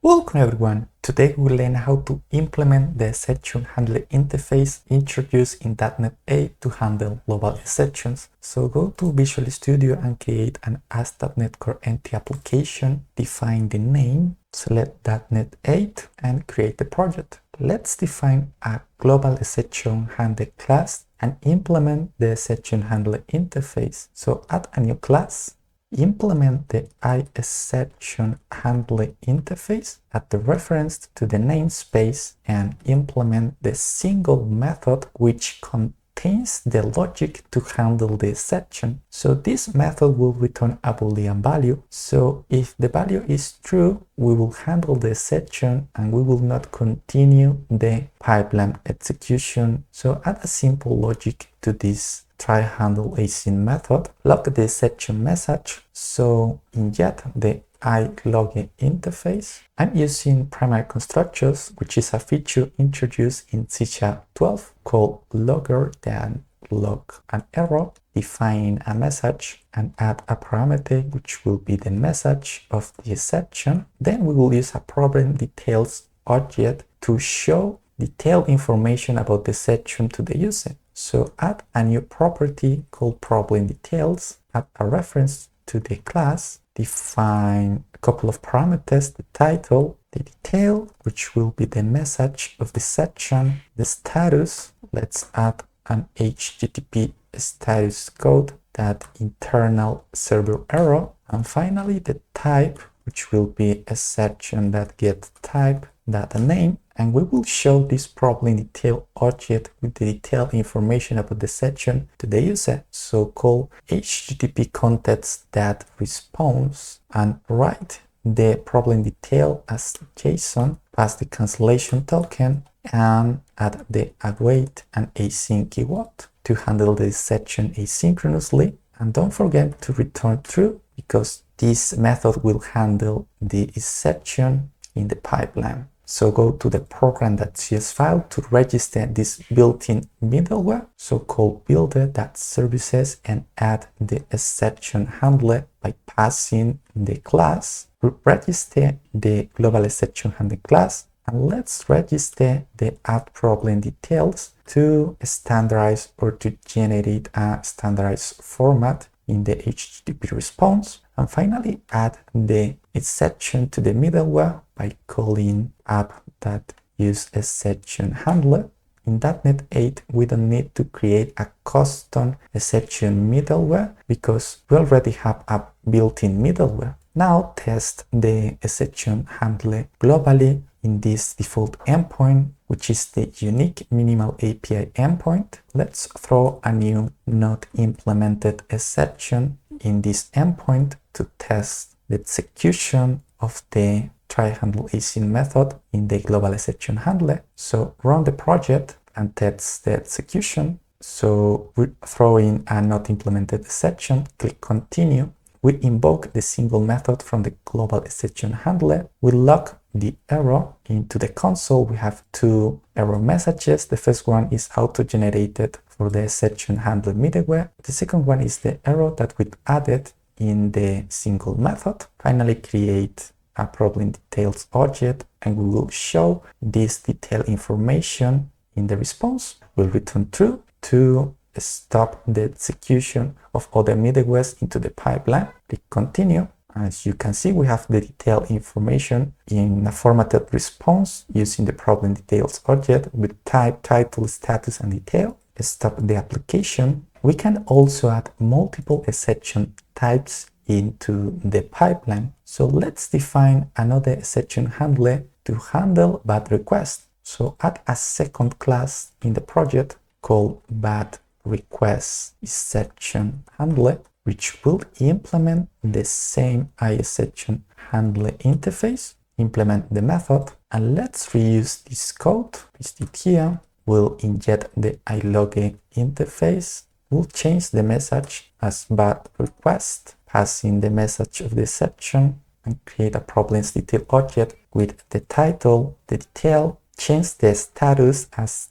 Welcome everyone! Today we will learn how to implement the exception handler interface introduced in .NET 8 to handle global exceptions. So go to Visual Studio and create an AS.NET Core Entity application, define the name, select .NET 8 and create the project. Let's define a global exception handler class and implement the exception handler interface. So add a new class. Implement the IExceptionHandler interface, add the reference to the namespace, and implement the single method which contains the logic to handle the exception. So this method will return a Boolean value. So if the value is true, we will handle the exception and we will not continue the pipeline execution. So add a simple logic to this try handle async method, log the exception message, so inject the iLogger interface. I'm using primary constructors, which is a feature introduced in C# 12 called logger, then log an error, define a message and add a parameter which will be the message of the exception. Then we will use a problem details object to show detailed information about the exception to the user. So add a new property called problem details, add a reference to the class, define a couple of parameters, the title, the detail, which will be the message of the section, the status. Let's add an HTTP status code, that internal server error, and finally the type, which will be a section that gets type data name. And we will show this problem detail object with the detailed information about the section to the user. So call HTTP context.response and write the problem detail as JSON, pass the cancellation token, and add the await and async keyword to handle the section asynchronously. And don't forget to return true, because this method will handle the exception in the pipeline. So go to the program.cs file to register this built-in middleware. So call builder.services and add the exception handler by passing the class. Register the global exception handler class, and let's register the add problem details to standardize or to generate a standardized format in the HTTP response. And finally add the exception to the middleware by calling app.useExceptionHandler. In .NET 8 we don't need to create a custom exception middleware because we already have a built-in middleware. Now test the exception handler globally in this default endpoint, which is the unique minimal API endpoint. Let's throw a new not implemented exception in this endpoint to test the execution of the try handle async method in the global exception handler. So run the project and test the execution. So we throw in a not implemented exception, click continue. We invoke the single method from the global exception handler. We log the error into the console. We have two error messages. The first one is auto-generated for the exception handler middleware. The second one is the error that we added in the single method. Finally, create a problem details object and we will show this detailed information in the response. We'll return true to stop the execution of other middlewares into the pipeline. Click continue. As you can see, we have the detailed information in a formatted response using the problem details object with type, title, status, and detail. Stop the application. We can also add multiple exception types into the pipeline. So let's define another exception handler to handle BadRequest. So add a second class in the project called BadRequest Exception Handler, which will implement the same IExceptionHandler interface, implement the method, and let's reuse this code, paste it here. We'll inject the iLogger interface. We'll change the message as BadRequest, passing the message of the exception, and create a problems detail object with the title, the detail, change the status as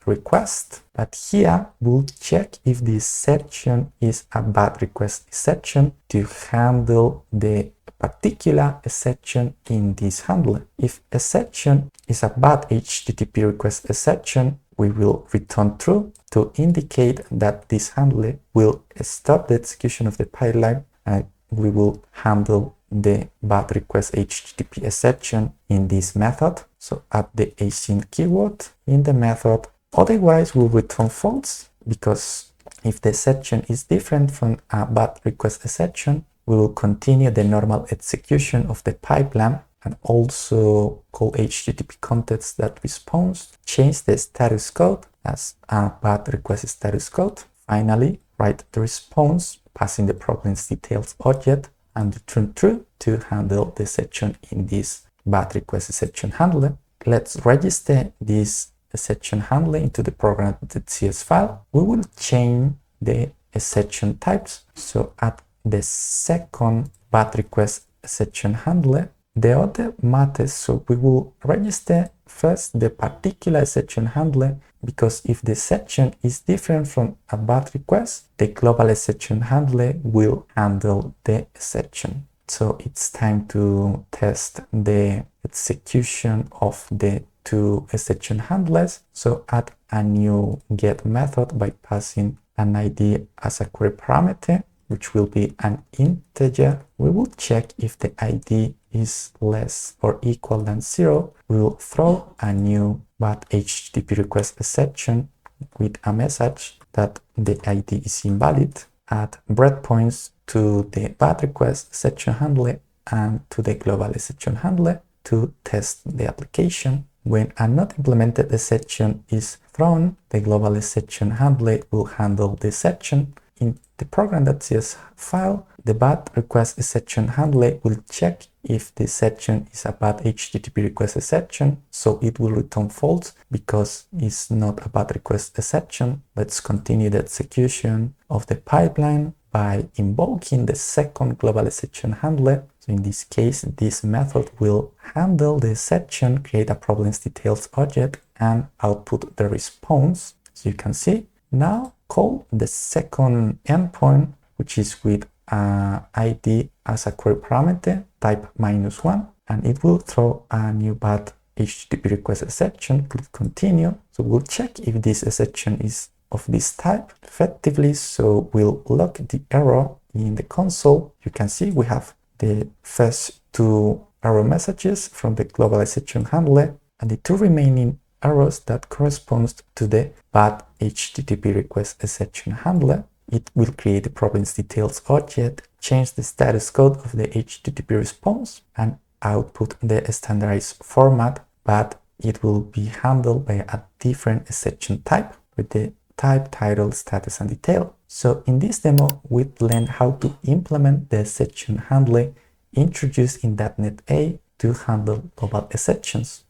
request. But here we'll check if the exception is a bad request exception to handle the particular exception in this handler. If exception is a bad HTTP request exception, we will return true to indicate that this handler will stop the execution of the pipeline, and we will handle the bad request HTTP exception in this method. So add the async keyword in the method. Otherwise, we'll return false, because if the exception is different from a bad request exception, we will continue the normal execution of the pipeline and also call HTTP context that response, change the status code as a bad request status code. Finally, write the response, passing the problem's details object, and return true to handle the exception in this bad request exception handler. Let's register this exception handler into the program.cs file. We will change the exception types. So at the second bad request exception handler, the other matters, so we will register first the particular exception handler, because if the exception is different from a bad request, the global exception handler will handle the exception. So it's time to test the execution of the two exception handlers. So add a new get method by passing an ID as a query parameter, which will be an integer. We will check if the ID is less or equal than 0. We will throw a new bad HTTP request exception with a message that the ID is invalid. Add breakpoints to the bad request exception handler and to the global exception handler to test the application. When a not implemented exception is thrown, the global exception handler will handle the exception. In the program.cs file, the bad request exception handler will check if the exception is a bad HTTP request exception, so it will return false because it's not a bad request exception. Let's continue the execution of the pipeline by invoking the second global exception handler. So in this case, this method will handle the exception, create a problems details object, and output the response. So you can see now call the second endpoint, which is with ID as a query parameter, type -1, and it will throw a new bad HTTP request exception. Click continue. So we'll check if this exception is of this type effectively. So we'll log the error in the console. You can see we have the first two error messages from the global exception handler and the two remaining errors that corresponds to the bad HTTP request exception handler. It will create the problems details object, change the status code of the HTTP response, and output the standardized format, but it will be handled by a different exception type with the type, title, status, and detail. So in this demo, we learned how to implement the exception handler introduced in .NET 8 to handle global exceptions.